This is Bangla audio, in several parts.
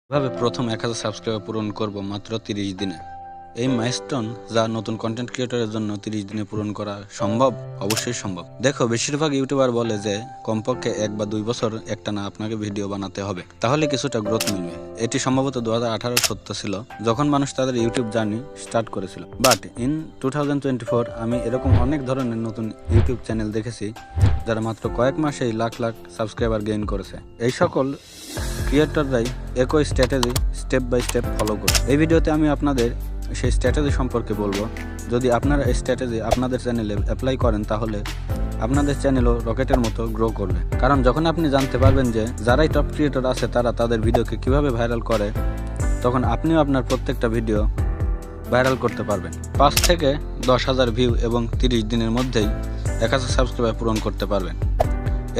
কিভাবে প্রথম 1000 সাবস্ক্রাইবার পূরণ করব মাত্র 30 দিনে। এই মাইলস্টোন যা নতুন কন্টেন্ট ক্রিয়েটরের জন্য 30 দিনে পূরণ করা সম্ভব, অবশ্যই সম্ভব। দেখো, বেশিরভাগ ইউটিউবার বলে যে কমপক্ষে 1 বা 2 বছর একটানা আপনাকে ভিডিও বানাতে হবে, তাহলে কিছুটা গ্রোথ মিলবে। এটি সম্ভবত 2018 সত্য ছিল, যখন মানুষ তাদের ইউটিউব জার্নি স্টার্ট করেছিল। বাট ইন 2024 আমি এরকম অনেক ধরনের নতুন ইউটিউব চ্যানেল দেখেছি যারা মাত্র কয়েক মাসেই লাখ লাখ সাবস্ক্রাইবার গেইন করেছে। এই সকল ক্রিয়েটররাই একই strategy step by step follow করে। এই ভিডিওতে আমি আপনাদের সেই স্ট্র্যাটেজি সম্পর্কে বলবো। যদি আপনারা এই স্ট্র্যাটেজি আপনাদের চ্যানেলে অ্যাপ্লাই করেন, তাহলে আপনাদের চ্যানেলও রকেটের মতো গ্রো করবে। কারণ যখন আপনি জানতে পারবেন যে যারাই টপ ক্রিয়েটর আছে তারা তাদের ভিডিওকে কিভাবে ভাইরাল করে, তখন আপনিও আপনার প্রত্যেকটা ভিডিও ভাইরাল করতে পারবেন। 5 থেকে 10,000 ভিউ এবং 30 দিনের মধ্যেই 1000 সাবস্ক্রাইবার পূরণ করতে পারবেন।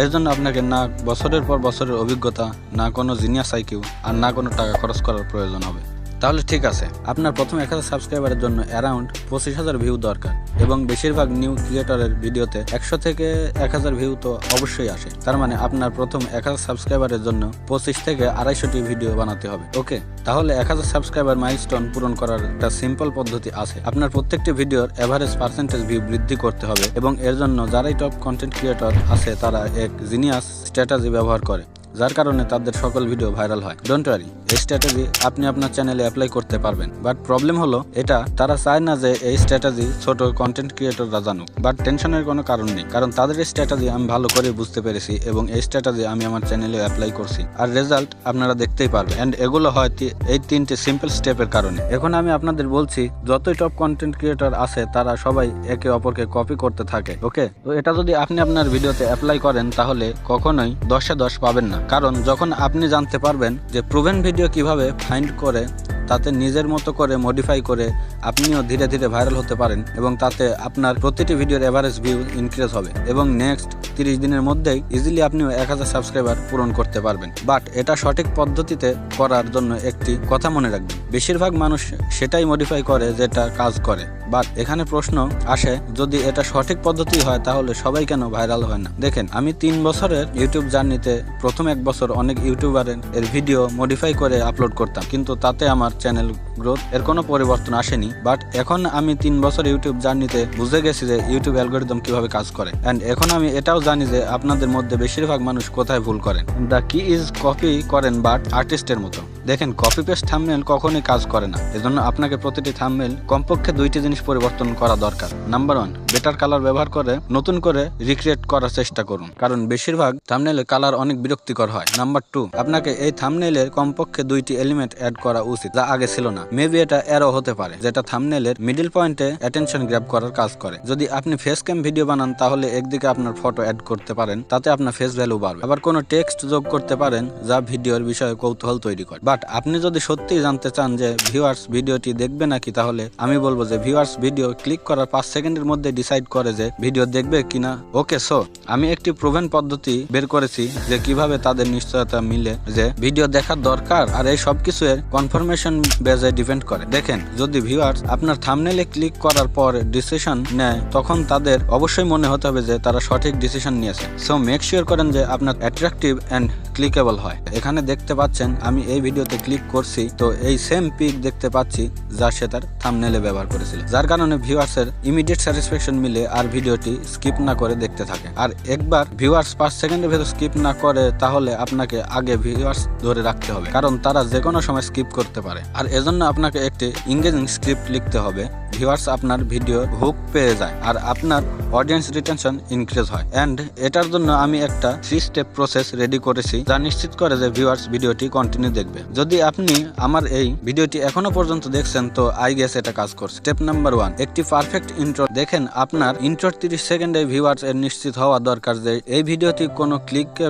এর জন্য আপনাকে না বছরের পর বছরের অভিজ্ঞতা, না কোনো জিনিয়াস আইকিউ, আর না কোনো টাকা খরচ করার প্রয়োজন হবে। তাহলে ঠিক আছে, আপনার প্রথম 1000 সাবস্ক্রাইবারের জন্য অ্যারাউন্ড 25,000 ভিউ দরকার, এবং বেশিরভাগ নিউ ক্রিয়েটরের ভিডিওতে 100 থেকে 1000 ভিউ তো অবশ্যই আসে। তার মানে আপনার প্রথম 1000 সাবস্ক্রাইবারের জন্য 25 থেকে 250টি ভিডিও বানাতে হবে। ওকে, তাহলে 1000 সাবস্ক্রাইবার মাইলস্টোন পূরণ করার একটা সিম্পল পদ্ধতি আছে। আপনার প্রত্যেকটি ভিডিওর এভারেজ পার্সেন্টেজ ভিউ বৃদ্ধি করতে হবে, এবং এর জন্য যারাই টপ কন্টেন্ট ক্রিয়েটর আছে তারা এক জিনিয়াস স্ট্র্যাটেজি ব্যবহার করে, যার কারণে তাদের সকল ভিডিও ভাইরাল হয়। ডোন্ট ওয়ারি, এই স্ট্র্যাটেজি আপনি আপনার চ্যানেলে অ্যাপ্লাই করতে পারবেন। বাট প্রবলেম হলো এটা তারা চায় না যে এই স্ট্র্যাটেজি ছোট কন্টেন্ট ক্রিয়েটররা জানুক। বাট টেনশনের কোনো কারণ নেই, কারণ তাদের এই স্ট্র্যাটেজি আমি ভালো করে বুঝতে পেরেছি, এবং এই স্ট্র্যাটেজি আমি আমার চ্যানেলে অ্যাপ্লাই করছি, আর রেজাল্ট আপনারা দেখতেই পারবেন। অ্যান্ড এগুলো হয় এই 3টে সিম্পল স্টেপের কারণে। এখন আমি আপনাদের বলছি, যতই টপ কন্টেন্ট ক্রিয়েটর আছে তারা সবাই একে অপরকে কপি করতে থাকে। ওকে, তো এটা যদি আপনি আপনার ভিডিওতে অ্যাপ্লাই করেন, তাহলে কখনোই 10-এ 10 পাবেন না। কারণ যখন আপনি জানতে পারবেন যে প্রুভেন ভিডিও কিভাবে ফাইন্ড করে তাতে নিজের মতো করে মডিফাই করে আপনিও ধীরে ধীরে ভাইরাল হতে পারেন, এবং তাতে আপনার প্রতিটি ভিডিওর এভারেজ ভিউ ইনক্রিজ হবে, এবং নেক্সট 30 দিনের মধ্যেই ইজিলি আপনিও 1000 সাবস্ক্রাইবার পূরণ করতে পারবেন। বাট এটা সঠিক পদ্ধতিতে করার জন্য একটি কথা মনে রাখবেন, বেশিরভাগ মানুষ সেটাই মডিফাই করে যেটা কাজ করে। বাট এখানে প্রশ্ন আসে, যদি এটা সঠিক পদ্ধতি হয় তাহলে সবাই কেন ভাইরাল হয় না? দেখেন, আমি 3 বছরের ইউটিউব জার্নিতে প্রথম 1 বছর অনেক ইউটিউবারের ভিডিও মডিফাই করে আপলোড করতাম, কিন্তু তাতে আমার চ্যানেল গ্রোথ এর কোনো পরিবর্তন আসেনি। বাট এখন আমি 3 বছর ইউটিউব জার্নিতে বুঝে গেছি যে ইউটিউব অ্যালগরিদম কিভাবে কাজ করে। অ্যান্ড এখন আমি এটাও জানি যে আপনাদের মধ্যে বেশিরভাগ মানুষ কোথায় ভুল করেন। দ্য কি ইজ কপি করেন, বাট আর্টিস্টের মতো। দেখেন, কপি পেস্ট থাম্বনেল কখনোই কাজ করে না। এজন্য আপনাকে প্রতিটি থাম্বনেল কমপক্ষে 2টি জিনিস পরিবর্তন করা দরকার। নাম্বার 1, বেটার কালার ব্যবহার করে নতুন করে রিক্রিয়েট করার চেষ্টা করুন, কারণ বেশিরভাগ থাম্বনেলের কালার অনেক বিরক্তিকর হয়। নাম্বার 2, আপনাকে এই থাম্বনেলের কমপক্ষে 2টি এলিমেন্ট অ্যাড করা উচিত, যা আগে ছিল না। মেবি এটা এরো হতে পারে, যেটা থাম্বনেলের মিডল পয়েন্টে অ্যাটেনশন গ্র্যাব করার কাজ করে। যদি আপনি ফেস ক্যাম ভিডিও বানান, তাহলে একদিকে আপনার ফটো অ্যাড করতে পারেন, তাতে আপনার ফেস ভ্যালু বাড়বে। আবার কোনো টেক্সট যোগ করতে পারেন, যা ভিডিওর বিষয়ে কৌতূহল তৈরি করে। বাট আপনি যদি সত্যিই জানতে চান যে ভিউয়ার্স ভিডিওটি দেখবে নাকি, তাহলে আমি বলবো যে ভিউয়ার্স ভিডিও ক্লিক করার 5 সেকেন্ডের মধ্যে ডিসাইড করে যে ভিডিও দেখবে কিনা। ওকে, সো আমি একটি প্রুভেন পদ্ধতি বের করেছি যে কিভাবে তাদের নিশ্চয়তা মিলে যে ভিডিও দেখার দরকার, আর এই সবকিছু এর কনফার্মেশন বেজে ডিপেন্ড করে। দেখেন, যদি ভিউয়ার্স আপনার থাম্বনেলে ক্লিক করার পর ডিসিশন নেয়, তখন তাদের অবশ্যই মনে হতে হবে যে তারা সঠিক ডিসিশন নিয়েছে। সো মেক শিওর করেন যে আপনার অ্যাট্রাকটিভ এন্ড ক্লিকেবল হয়। এখানে দেখতে পাচ্ছেন আমি এই ভিডিওতে ক্লিক করছি, তো এই সেম পিক দেখতে পাচ্ছি যা সে তার থাম্বনেলে ব্যবহার করেছিল, যার কারণে ভিউয়ার্সের ইমিডিয়েট স্যাটিসফ্যাকশন মিলে আর ভিডিওটি স্কিপ না করে দেখতে থাকে। আর একবার ভিউয়ার্স 5 সেকেন্ডের ভেতর স্কিপ না করে, তাহলে আপনাকে আগে ভিউয়ার্স ধরে রাখতে হবে, কারণ তারা যে কোনো সময় স্কিপ করতে পারে। আর এজন্য আপনাকে একটি ইংগেজিং স্ক্রিপ্ট লিখতে হবে, ভিউয়ার্স আপনার ভিডিও হুক পেয়ে যায় আর আপনার অডিয়েন্স রিটেনশন ইনক্রিজ হয়। এন্ড এটার জন্য আমি একটা 3 স্টেপ প্রসেস রেডি করেছি, যা নিশ্চিত করে যে ভিউয়ার্স ভিডিওটি কন্টিনিউ দেখবে। যদি আপনি আমার এই ভিডিওটি এখনো পর্যন্ত দেখছেন, তো আই গেস এটা কাজ করছে। স্টেপ নাম্বার 1, একটি পারফেক্ট ইন্ট্রো। দেখেন, আপনার ইন্ট্রোর 30 সেকেন্ডে ভিউয়ার্স এর নিশ্চিত হওয়া দরকার যে এই ভিডিওটি কোনো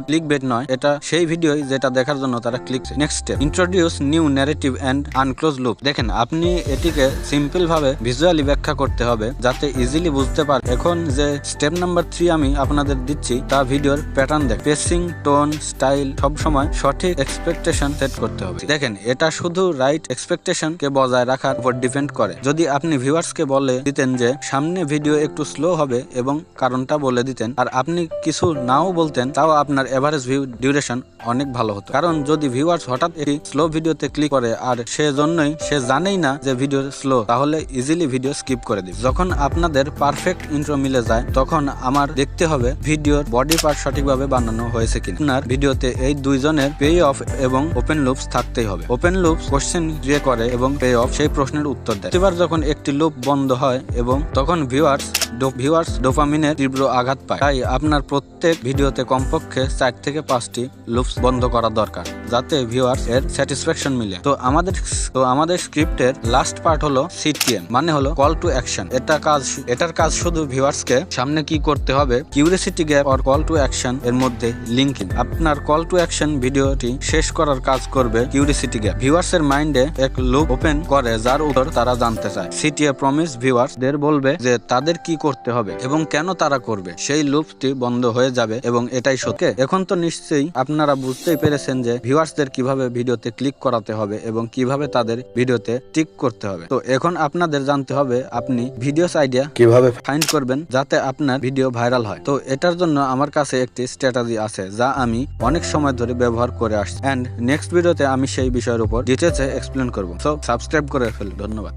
ক্লিক বেট নয়, এটা সেই ভিডিও যেটা দেখার জন্য তারা click. Next step, introduce new narrative and unclose loop. দেখেন, আপনি এটিকে সিম্পল ভাবে ভিজুয়ালি ব্যাখ্যা করতে হবে যাতে ইজিলি বুঝতে পারে। এখন যে স্টেপ নাম্বার 3 আমি আপনাদের দিচ্ছি তা ভিডিওর প্যাটার্ন দেখ, পেসিং, টোন, স্টাইল সব সময় সঠিক এক্সপেকটেশন সেট করতে হবে। দেখেন, এটা শুধু রাইট এক্সপেকটেশন কে বজায় রাখার উপর ডিপেন্ড করে। যদি আপনি ভিউয়ার্সকে বলে দিতেন যে সামনে ভিডিও একটু স্লো হবে এবং কারণটা বলে দিতেন, আর আপনি কিছু নাও বলতেন, তাও আপনার এভারেজ ভিউ ডিউরেশন অনেক ভালো হতো। কারণ যদি ভিউয়ার্স হঠাৎ একটি স্লো ভিডিওতে ক্লিক করে আর সেজন্যই সে জানেই না যে ভিডিও স্লো, তাহলে ইজিলি ভিডিও স্কিপ করে দিবে। যখন আপনাদের পারফেক্ট ইন্ট্রো মিলে যায় তখন আমার দেখতে হবে ভিডিওর বডি পার্ট সঠিকভাবে বানানো হয়েছে কিনা। আপনার ভিডিওতে এই দুইজনের পে অফ এবং ওপেন লুপস থাকতেই হবে। ওপেন লুপস কোশ্চেন দিয়ে করে এবং পে অফ সেই প্রশ্নের উত্তর দেয়। এবার যখন একটি লুপ বন্ধ হয় এবং তখন ভিউয়ার্স ডোপামিনের তীব্র আঘাত পায়। তাই আপনার প্রত্যেক ভিডিওতে কমপক্ষে 4 থেকে 5টি লুপস বন্ধ করা দরকার যাতে ভিউয়ার্স এর স্যাটিসফ্যাকশন মিলে। তো আমাদের স্ক্রিপ্টের লাস্ট পার্ট হলো সিটিএম, মানে হলো কল টু অ্যাকশন। এটার কাজ শুধু ভিউয়ার্সকে সামনে কি করতে হবে, কিউরিওসিটি গ্যাপ আর কল টু অ্যাকশন এর মধ্যে লিঙ্কিং। আপনার কল টু অ্যাকশন ভিডিওটি শেষ করার কাজ করবে কিউরিওসিটি গ্যাপ। ভিউয়ার্স এর মাইন্ডে এক লুপ ওপেন করে যার উত্তর তারা জানতে চায়। সিটিএ প্রমিস ভিউয়ার্সদের বলবে যে তাদের কি করতে হবে এবং কেন তারা করবে। সেই লুপটি বন্ধ হয়ে যাবে এবং এটাই সত্য। এখন তো নিশ্চয়ই আপনারা বুঝতেই পেরেছেন যে ভিউয়ার্সদের কিভাবে ভিডিওতে ক্লিক করাতে হবে এবং কিভাবে তাদের ভিডিওতে টিক করতে হবে। তো এখন আপনাদের জানতে হবে আপনি ভিডিওস আইডিয়া কিভাবে ফাইন্ড করবেন যাতে আপনার ভিডিও ভাইরাল হয়। তো এটার জন্য আমার কাছে একটি স্ট্র্যাটেজি আছে যা আমি অনেক সময় ধরে ব্যবহার করে আসছি, এন্ড নেক্সট ভিডিওতে আমি সেই বিষয়ের উপর ডিটেইলসে এক্সপ্লেন করব। সো সাবস্ক্রাইব করে ফেলুন। ধন্যবাদ।